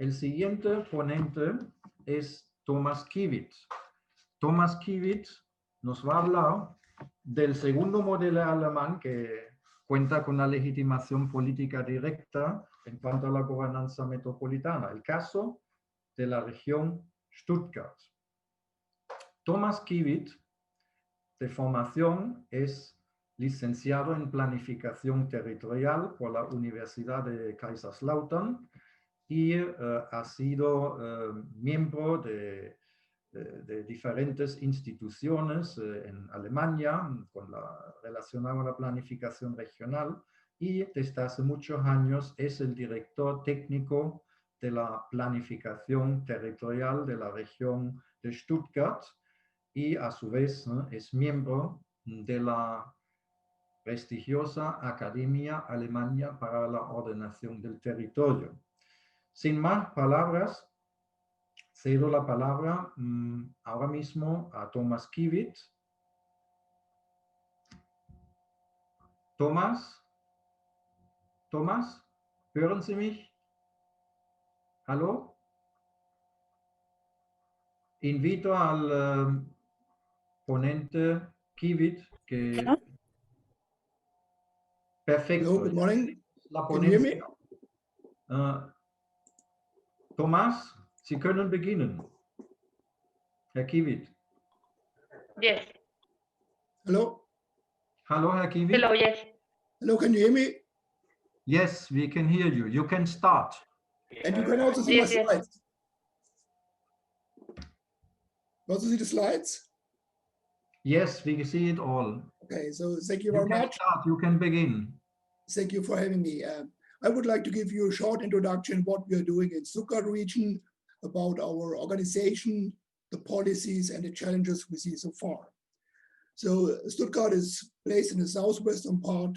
El siguiente ponente es Thomas Kiwitt. Thomas Kiwitt nos va a hablar del segundo modelo alemán que cuenta con una legitimación política directa en cuanto a la gobernanza metropolitana, el caso de la región Stuttgart. Thomas Kiwitt, de formación, es licenciado en planificación territorial por la Universidad de Kaiserslautern y ha sido miembro de diferentes instituciones en Alemania relacionadas con la planificación regional, y desde hace muchos años es el director técnico de la planificación territorial de la región de Stuttgart, y a su vez es miembro de la prestigiosa Academia Alemana para la Ordenación del Territorio. Sin más palabras, cedo la palabra ahora mismo a Thomas Kiwitt. Thomas, ¿hören Sie mich? ¿Aló? Invito al ponente Kiwitt que... Yeah. Perfecto. Hello, good morning. La Can you hear ponencia. me? Thomas, Sie können beginnen. Herr Kiwitt. Yes. Hello? Hallo, Herr Kiwitt. Hello, yes. Hello, can you hear me? Yes, we can hear you. You can start. And you can also see Yes, my yes. slides. Also see the slides? Yes, we see it all. Okay, so thank you You very can much. start. You can begin. Thank you for having me. I would like to give you a short introduction what we are doing in Stuttgart region, about our organization, the policies and the challenges we see so far. So Stuttgart is placed in the southwestern part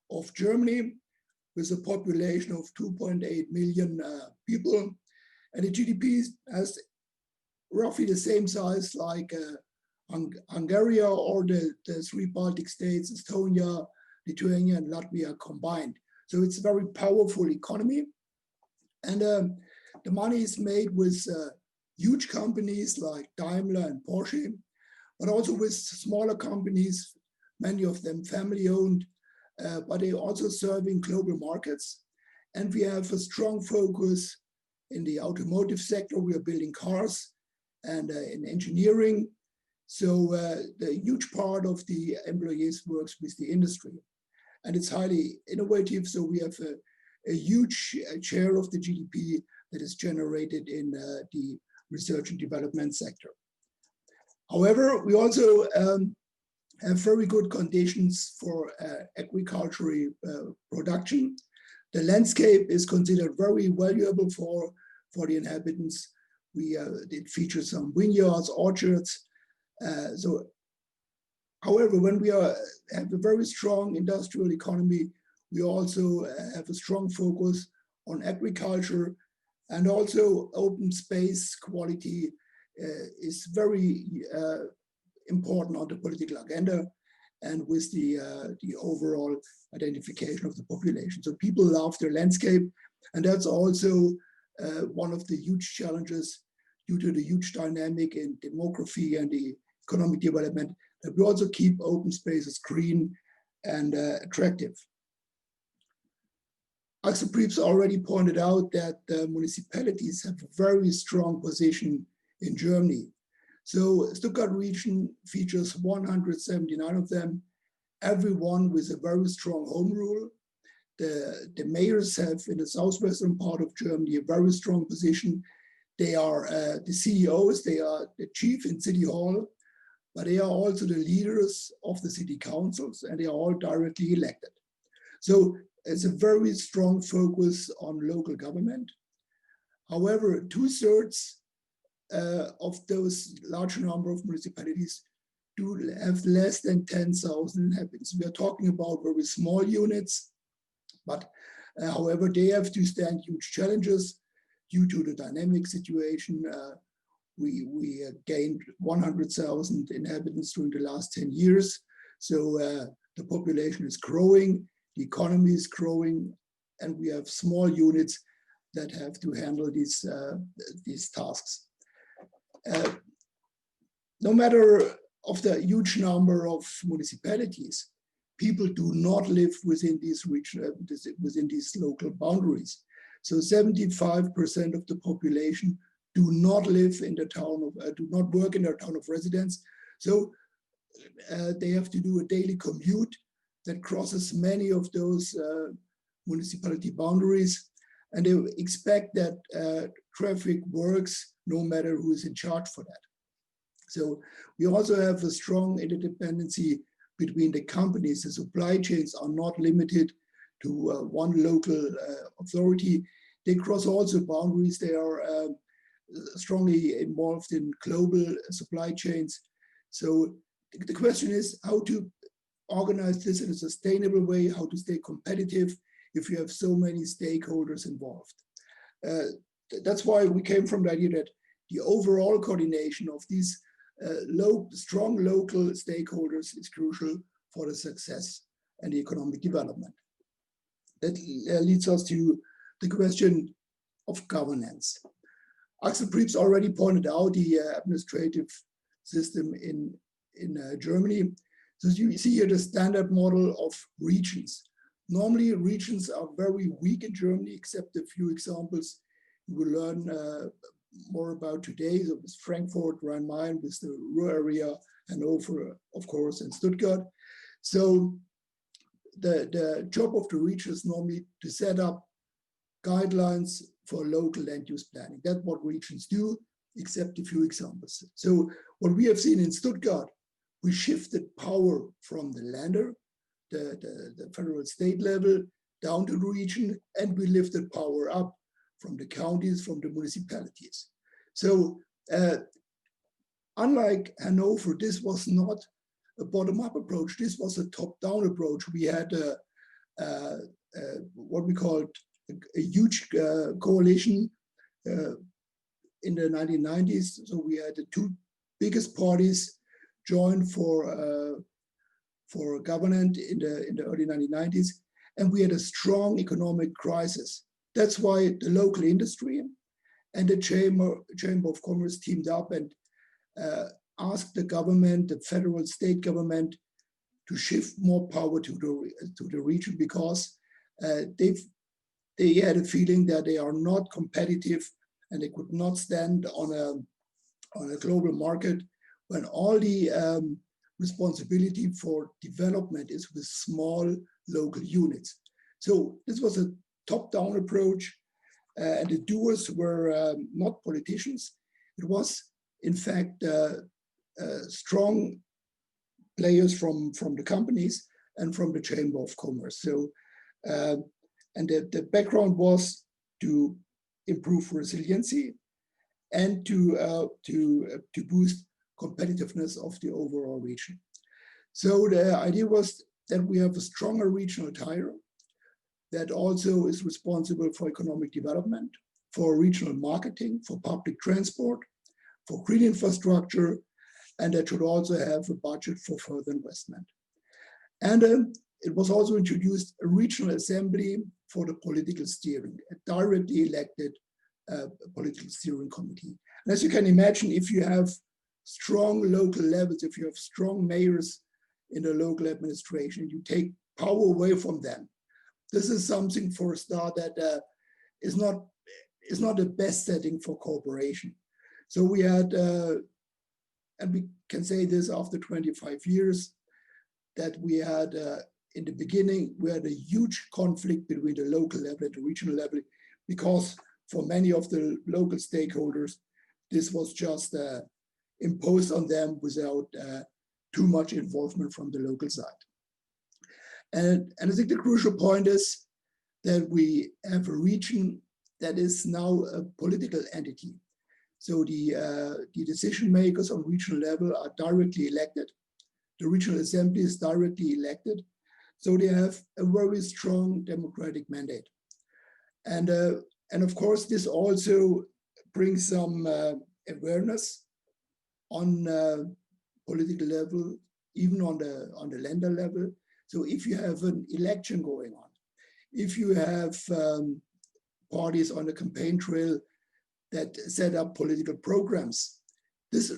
of Germany with a population of 2.8 million people, and the GDP has roughly the same size like Hungary or the three Baltic states, Estonia, Lithuania, and Latvia combined. So it's a very powerful economy. And the money is made with huge companies like Daimler and Porsche, but also with smaller companies, many of them family-owned, but they also serving global markets. And we have a strong focus in the automotive sector. We are building cars and in engineering. So the huge part of the employees works with the industry. And it's highly innovative. So we have a huge share of the GDP that is generated in the research and development sector. However, we also have very good conditions for agricultural production. The landscape is considered very valuable for the inhabitants. It features some vineyards, orchards. However, when we have a very strong industrial economy, we also have a strong focus on agriculture, and also open space quality is very important on the political agenda, and with the overall identification of the population. So people love their landscape, and that's also one of the huge challenges due to the huge dynamic in demography and the economic development, that we also keep open spaces green and attractive. Axel Priebs already pointed out that the municipalities have a very strong position in Germany. So Stuttgart region features 179 of them, every one with a very strong home rule. The mayors have in the southwestern part of Germany a very strong position. They are the CEOs, they are the chief in City Hall, but they are also the leaders of the city councils, and they are all directly elected. So it's a very strong focus on local government. However, 2/3 of those large number of municipalities do have less than 10,000 inhabitants. We are talking about very small units, but however, they have to stand huge challenges due to the dynamic situation. We gained 100,000 inhabitants during the last 10 years. So the population is growing, the economy is growing, and we have small units that have to handle these tasks. No matter of the huge number of municipalities, people do not live within these within these local boundaries. So 75% of the population do not live in the town of, do not work in their town of residence. So they have to do a daily commute that crosses many of those municipality boundaries. And they expect that traffic works no matter who is in charge for that. So we also have a strong interdependency between the companies. The supply chains are not limited to one local authority. They cross also boundaries. They are strongly involved in global supply chains. So the question is how to organize this in a sustainable way, how to stay competitive if you have so many stakeholders involved. That's why we came from the idea that the overall coordination of these strong local stakeholders is crucial for the success and the economic development. That leads us to the question of governance. Axel Priebs already pointed out the administrative system in Germany. So you see here the standard model of regions. Normally regions are very weak in Germany, except a few examples you will learn more about today. So with Frankfurt, Rhine-Main, with the Ruhr area, Hanover, of course, and Stuttgart. So the job of the region is normally to set up guidelines for local land use planning. That's what regions do, except a few examples. So what we have seen in Stuttgart, we shifted power from the lander, the federal state level, down to the region, and we lifted power up from the counties, from the municipalities. So unlike Hanover, this was not a bottom-up approach. This was a top-down approach. We had what we called a huge coalition in the 1990s. So we had the two biggest parties join for government in the early 1990s, and we had a strong economic crisis. That's why the local industry and the Chamber of Commerce teamed up and asked the government, the federal state government, to shift more power to the region because they had a feeling that they are not competitive and they could not stand on a global market when all the responsibility for development is with small local units. So this was a top-down approach, and the doers were not politicians. It was, in fact, strong players from the companies and from the Chamber of Commerce. So, and the background was to improve resiliency and to boost competitiveness of the overall region. So the idea was that we have a stronger regional tire that also is responsible for economic development, for regional marketing, for public transport, for green infrastructure, and that should also have a budget for further investment. And it was also introduced a regional assembly for the political steering, a directly elected political steering committee. And as you can imagine, if you have strong local levels, if you have strong mayors in the local administration, you take power away from them. This is something for a start that is not the best setting for cooperation. So we had, and we can say this after 25 years, that we had in the beginning, we had a huge conflict between the local level and the regional level, because for many of the local stakeholders, this was just imposed on them without too much involvement from the local side. And I think the crucial point is that we have a region that is now a political entity. So the decision makers on regional level are directly elected. The regional assembly is directly elected. So they have a very strong democratic mandate. And of course, this also brings some awareness on political level, even on the Länder level. So if you have an election going on, if you have parties on the campaign trail that set up political programs. This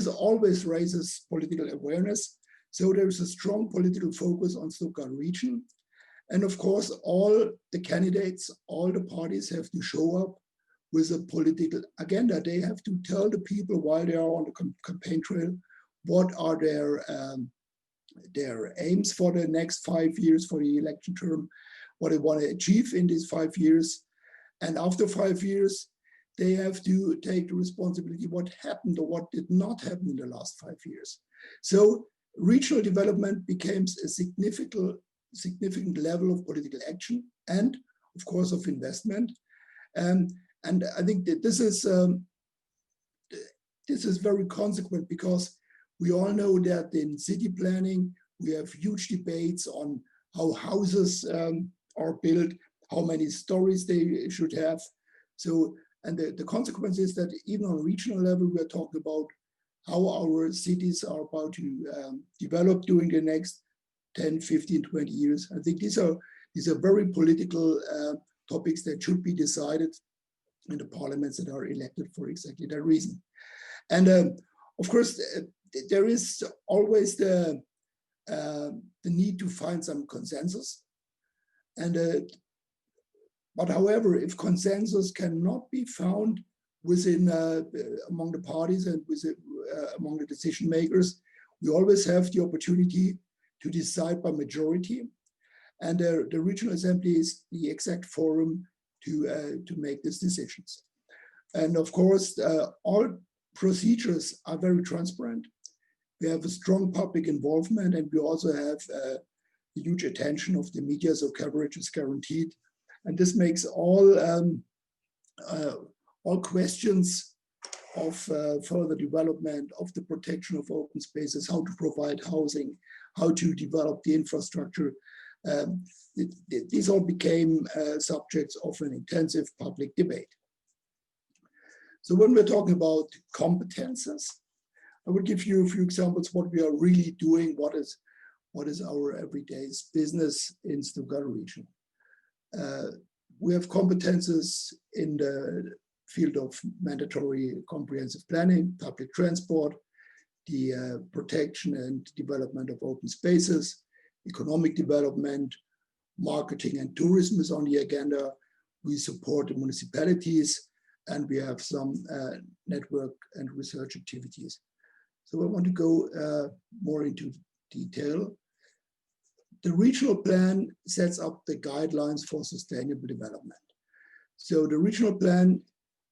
always raises political awareness. So there is a strong political focus on Stuttgart region. And of course, all the candidates, all the parties have to show up with a political agenda. They have to tell the people while they are on the campaign trail, what are their aims for the next 5 years for the election term, what they want to achieve in these 5 years. And after 5 years, they have to take the responsibility what happened or what did not happen in the last 5 years. So regional development became a significant level of political action and, of course, of investment. And I think that this is very consequent because we all know that in city planning, we have huge debates on how houses are built, how many stories they should have. So, and the consequence is that even on regional level, we're talking about how our cities are about to develop during the next 10, 15, 20 years. I think these are very political topics that should be decided in the parliaments that are elected for exactly that reason. And of course, there is always the need to find some consensus. And but however, if consensus cannot be found within among the parties and among the decision makers, we always have the opportunity to decide by majority. And the regional assembly is the exact forum to make these decisions. And of course, all procedures are very transparent. We have a strong public involvement, and we also have the huge attention of the media, so coverage is guaranteed. And this makes all questions of further development, of the protection of open spaces, how to provide housing, how to develop the infrastructure. These all became subjects of an intensive public debate. So when we're talking about competences, I will give you a few examples what we are really doing, what is our everyday business in Stuttgart region. We have competences in the field of mandatory comprehensive planning, public transport, the protection and development of open spaces, economic development, marketing and tourism is on the agenda. We support the municipalities, and we have some network and research activities. So I want to go more into detail. The regional plan sets up the guidelines for sustainable development. So the regional plan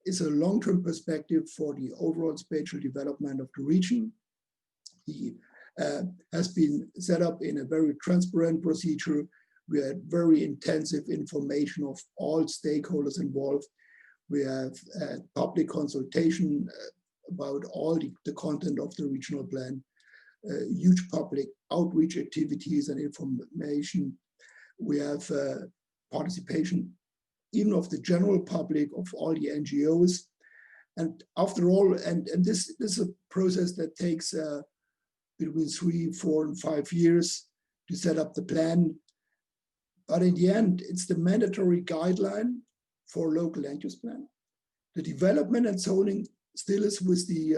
is a long-term perspective for the overall spatial development of the region. He has been set up in a very transparent procedure. We had very intensive information of all stakeholders involved. We have public consultation about all the content of the regional plan, huge public outreach activities and information. We have participation even of the general public, of all the NGOs. And after all, and this is a process that takes between 3, 4, and 5 years to set up the plan. But in the end, it's the mandatory guideline for local land use plan. The development and zoning still is with the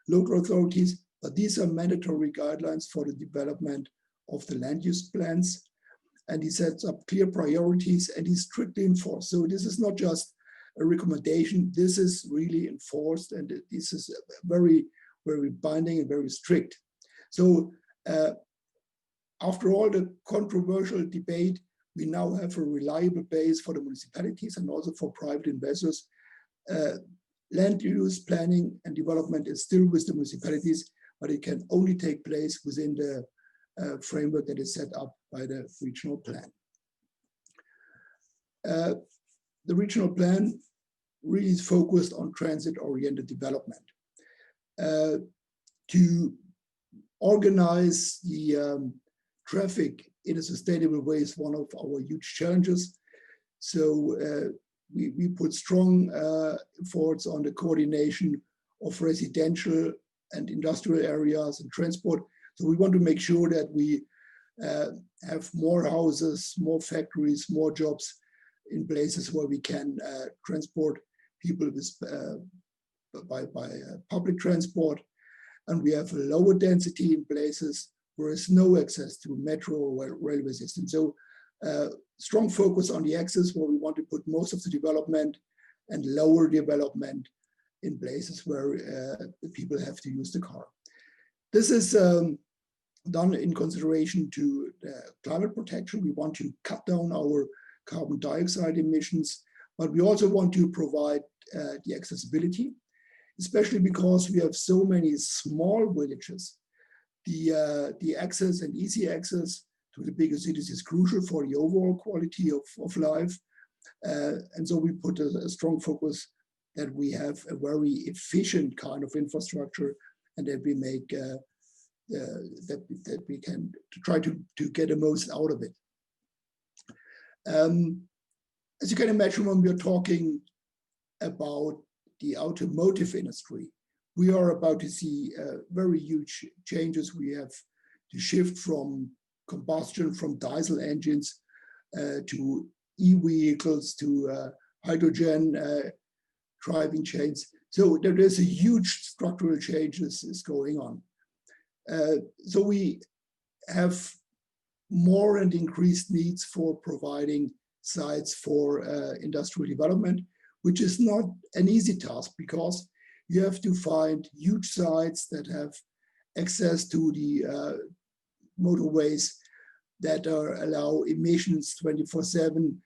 local authorities, but these are mandatory guidelines for the development of the land use plans. And he sets up clear priorities and he's strictly enforced. So this is not just a recommendation, this is really enforced, and this is very, very binding and very strict. So after all the controversial debate, we now have a reliable base for the municipalities and also for private investors. Land use planning and development is still with the municipalities, but it can only take place within the framework that is set up by the regional plan. The regional plan really is focused on transit-oriented development. To organize the traffic in a sustainable way is one of our huge challenges. So we put strong efforts on the coordination of residential and industrial areas and transport. So we want to make sure that we have more houses, more factories, more jobs in places where we can transport people with, by public transport, and we have a lower density in places where there's no access to metro or railway system. So strong focus on the access where we want to put most of the development, and lower development in places where the people have to use the car. This is done in consideration to climate protection. We want to cut down our carbon dioxide emissions, but we also want to provide the accessibility, especially because we have so many small villages. The access and easy access to the bigger cities is crucial for the overall quality of life. And so we put a strong focus that we have a very efficient kind of infrastructure, and that we make that we can try to get the most out of it. As you can imagine, when we are talking about the automotive industry, we are about to see very huge changes. We have to shift from combustion, from diesel engines to e-vehicles, to hydrogen driving chains. So there's a huge structural changes is going on. So we have more and increased needs for providing sites for industrial development, which is not an easy task, because you have to find huge sites that have access to the motorways that allow emissions 24/7,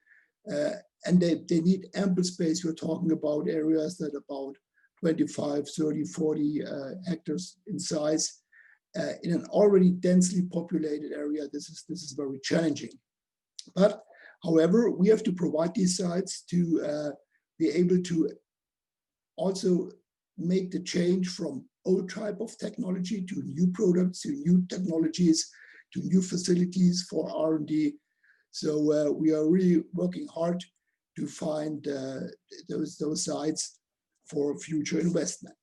and they need ample space. We're talking about areas that are about 25, 30, 40 hectares in size. In an already densely populated area, this is very challenging. But however, we have to provide these sites to be able to also make the change from old type of technology to new products, to new technologies, to new facilities for R&D. So we are really working hard to find those sites for future investment.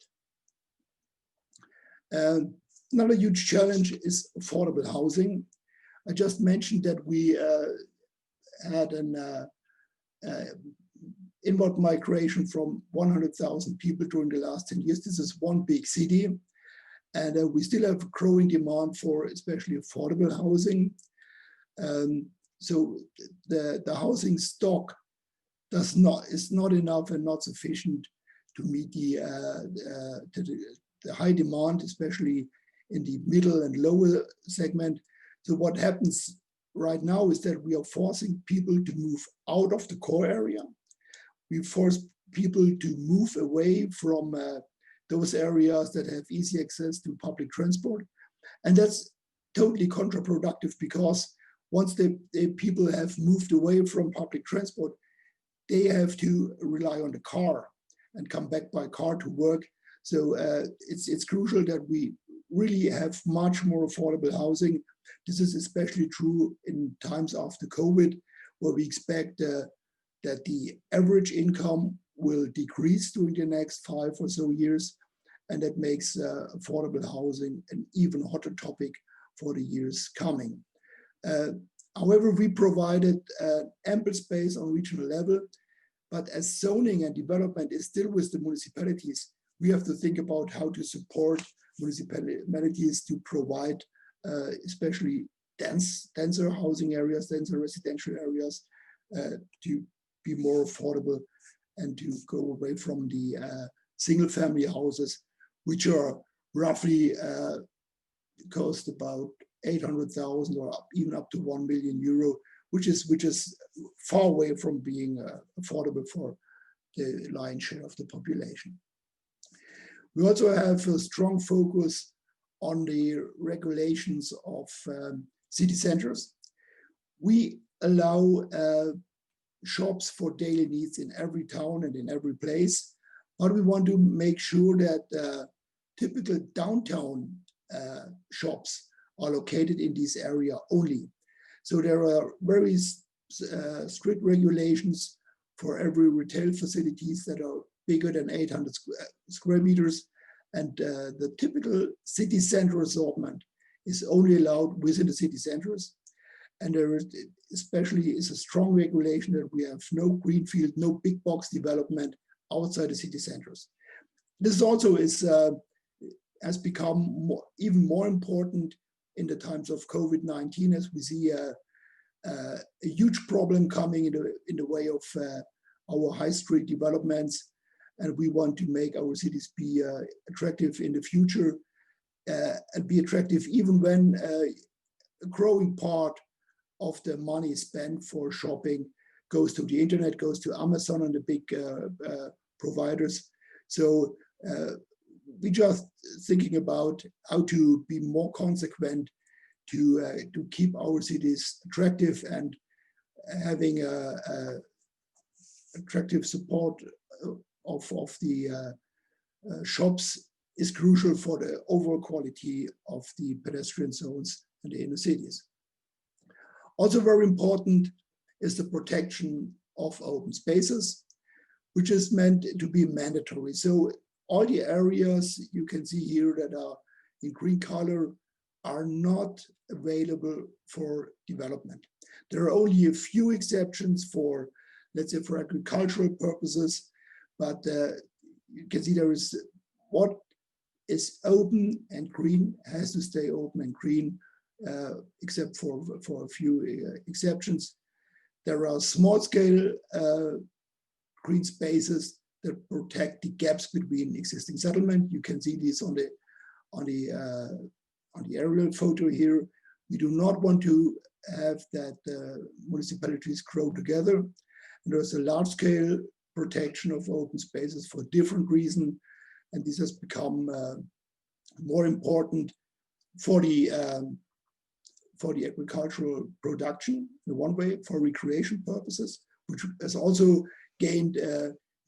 Another huge challenge is affordable housing. I just mentioned that we had an inward migration from 100,000 people during the last 10 years. This is one big city, and we still have a growing demand for especially affordable housing. So the housing stock is not enough and not sufficient to meet the high demand, especially in the middle and lower segment. So what happens right now is that we are forcing people to move out of the core area. We force people to move away from those areas that have easy access to public transport. And that's totally counterproductive, because once the people have moved away from public transport, they have to rely on the car and come back by car to work. So it's crucial that we really have much more affordable housing. This is especially true in times after COVID, where we expect that the average income will decrease during the next 5 or so years, and that makes affordable housing an even hotter topic for the years coming. However, we provided ample space on regional level, but as zoning and development is still with the municipalities, we have to think about how to support municipalities to provide especially denser housing areas, denser residential areas, to be more affordable and to go away from the single-family houses, which are roughly cost about 800,000 or even up to 1 million euro, which is far away from being affordable for the lion's share of the population. We also have a strong focus on the regulations of city centers. We allow shops for daily needs in every town and in every place, but we want to make sure that typical downtown shops are located in this area only. So there are very strict regulations for every retail facilities that are bigger than 800 square meters, and the typical city center assortment is only allowed within the city centers. And there is, especially is a strong regulation that we have no greenfield, no big box development outside the city centers. This also has become even more important in the times of COVID-19, as we see a huge problem coming in the way of our high street developments. And we want to make our cities be attractive in the future and be attractive even when a growing part of the money spent for shopping goes to the internet, goes to Amazon and the big providers. So we just thinking about how to be more consequent to keep our cities attractive, and having a attractive support of the shops is crucial for the overall quality of the pedestrian zones in the inner cities. Also very important is the protection of open spaces, which is meant to be mandatory. So all the areas you can see here that are in green color are not available for development. There are only a few exceptions for, let's say, for agricultural purposes, but you can see there is what is open and green has to stay open and green, except for a few exceptions. There are small-scale green spaces that protect the gaps between existing settlement. You can see these on the aerial photo here. We do not want to have that municipalities grow together. And there's a large-scale protection of open spaces for different reasons, and this has become more important for the agricultural production in one way, for recreation purposes, which has also gained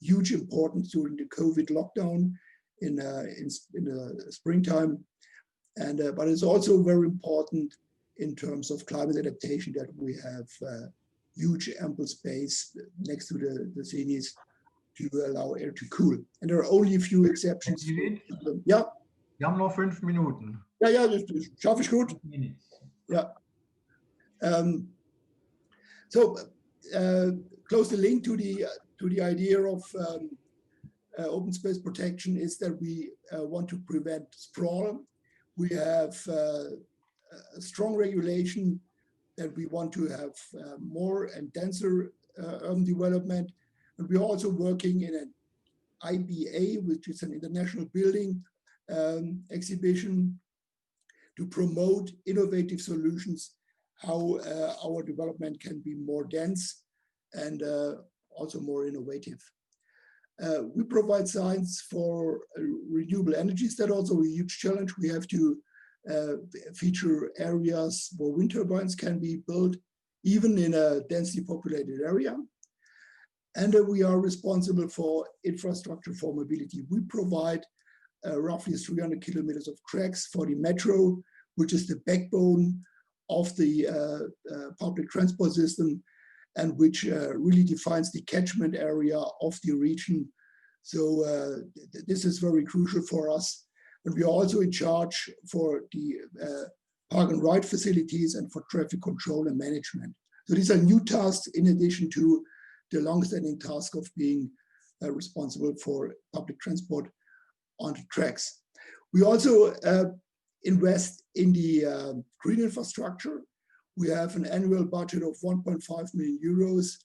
huge importance during the COVID lockdown in the springtime. And but it's also very important in terms of climate adaptation that we have huge ample space next to the cities to allow air to cool. And there are only a few exceptions. Ja. Wir haben noch 5 Minuten. Ja, das schaffe ich gut. Ja. So closely linked to the idea of open space protection is that we want to prevent sprawl. We have a strong regulation that we want to have more and denser urban development. And we're also working in an IBA, which is an international building exhibition, to promote innovative solutions, how our development can be more dense and also more innovative. We provide science for renewable energies. That's also a huge challenge. We have to feature areas where wind turbines can be built, even in a densely populated area. And we are responsible for infrastructure for mobility. We provide roughly 300 kilometers of tracks for the metro, which is the backbone of the public transport system, and which really defines the catchment area of the region. So this is very crucial for us. And we are also in charge for the park and ride facilities and for traffic control and management. So these are new tasks in addition to the long-standing task of being responsible for public transport on the tracks. We also invest in the green infrastructure. We have an annual budget of 1.5 million euros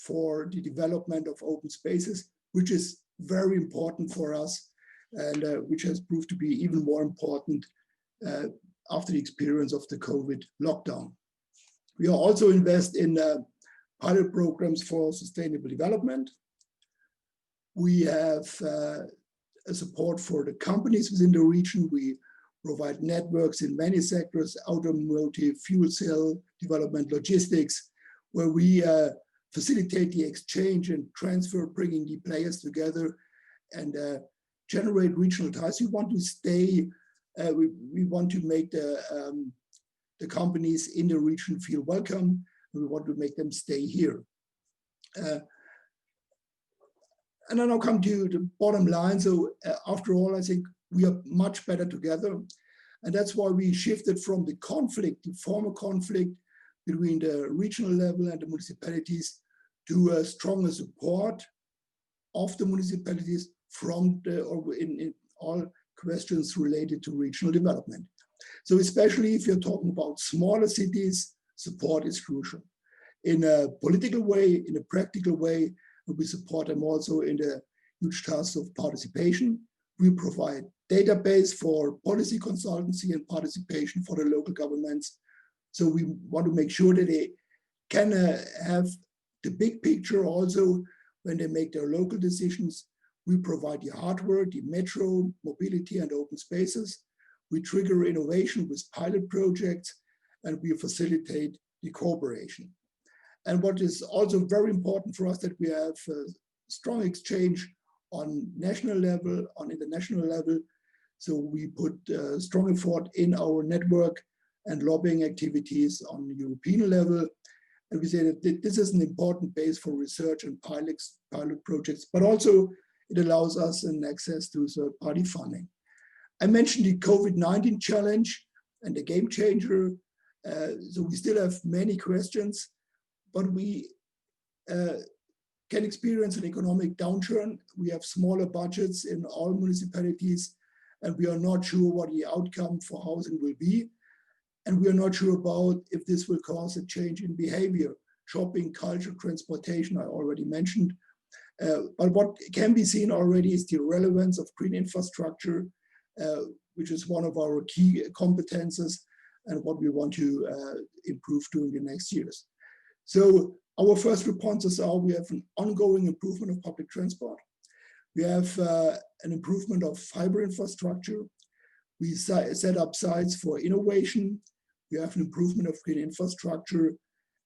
for the development of open spaces, which is very important for us, and which has proved to be even more important after the experience of the COVID lockdown. We also invest in pilot programs for sustainable development. We have a support for the companies within the region. We provide networks in many sectors: automotive, fuel cell development, logistics, where we facilitate the exchange and transfer, bringing the players together and generate regional ties. We want to stay, we want to make the companies in the region feel welcome. We want to make them stay here. And then I'll come to the bottom line. So after all, I think we are much better together. And that's why we shifted from the conflict, the former conflict between the regional level and the municipalities, to a stronger support of the municipalities from in all questions related to regional development. So especially if you're talking about smaller cities, support is crucial. In a political way, in a practical way, we support them also in the huge task of participation. We provide database for policy consultancy and participation for the local governments. So we want to make sure that they can have the big picture also when they make their local decisions. We provide the hardware, the metro, mobility, and open spaces. We trigger innovation with pilot projects, and we facilitate the cooperation. And what is also very important for us, that we have a strong exchange on national level, on international level. So we put strong effort in our network and lobbying activities on the European level. And we say that this is an important base for research and pilot projects, but also it allows us an access to third-party funding. I mentioned the COVID-19 challenge and the game changer. So we still have many questions, but we can experience an economic downturn. We have smaller budgets in all municipalities, and we are not sure what the outcome for housing will be. And we are not sure about if this will cause a change in behavior, shopping, culture, transportation, I already mentioned. But what can be seen already is the relevance of green infrastructure, which is one of our key competences and what we want to improve during the next years. So our first responses are: we have an ongoing improvement of public transport. We have an improvement of fiber infrastructure. We set up sites for innovation. We have an improvement of green infrastructure,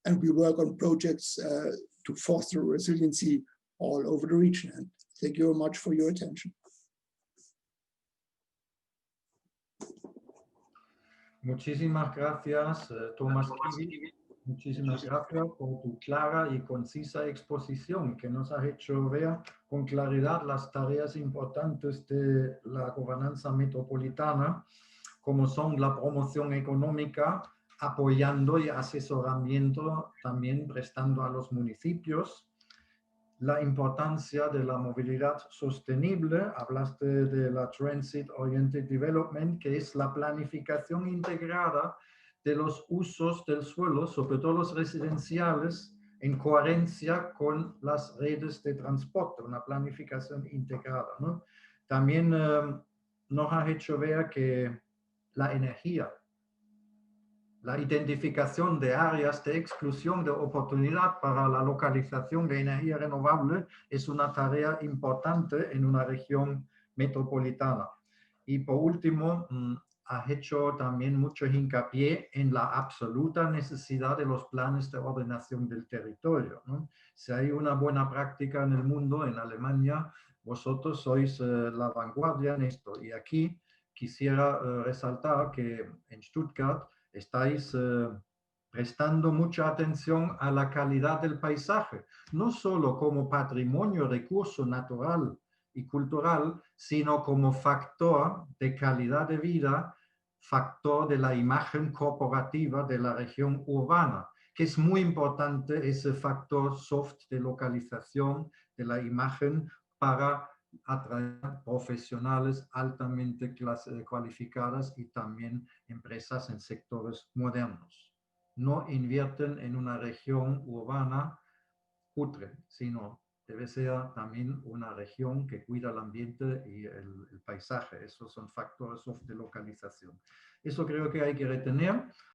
and we work on projects to foster resiliency all over the region. And thank you very much for your attention. Muchísimas gracias, Thomas Kiwitt. Muchísimas gracias por tu clara y concisa exposición, que nos ha hecho ver con claridad las tareas importantes de la gobernanza metropolitana, como son la promoción económica, apoyando y asesoramiento también prestando a los municipios, la importancia de la movilidad sostenible. Hablaste de la Transit Oriented Development, que es la planificación integrada de los usos del suelo, sobre todo los residenciales, en coherencia con las redes de transporte, una planificación integrada, ¿no? También nos ha hecho ver que la energía, la identificación de áreas de exclusión de oportunidad para la localización de energía renovable es una tarea importante en una región metropolitana. Y por último, ha hecho también mucho hincapié en la absoluta necesidad de los planes de ordenación del territorio, ¿no? Si hay una buena práctica en el mundo, en Alemania, vosotros sois la vanguardia en esto. Y aquí quisiera resaltar que en Stuttgart estáis prestando mucha atención a la calidad del paisaje, no solo como patrimonio, recurso natural y cultural, sino como factor de calidad de vida, factor de la imagen corporativa de la región urbana, que es muy importante ese factor soft de localización de la imagen para atraer profesionales altamente cualificadas y también empresas en sectores modernos. No invierten en una región urbana cutre, sino debe ser también una región que cuida el ambiente y el paisaje. Esos son factores de localización. Eso creo que hay que retener.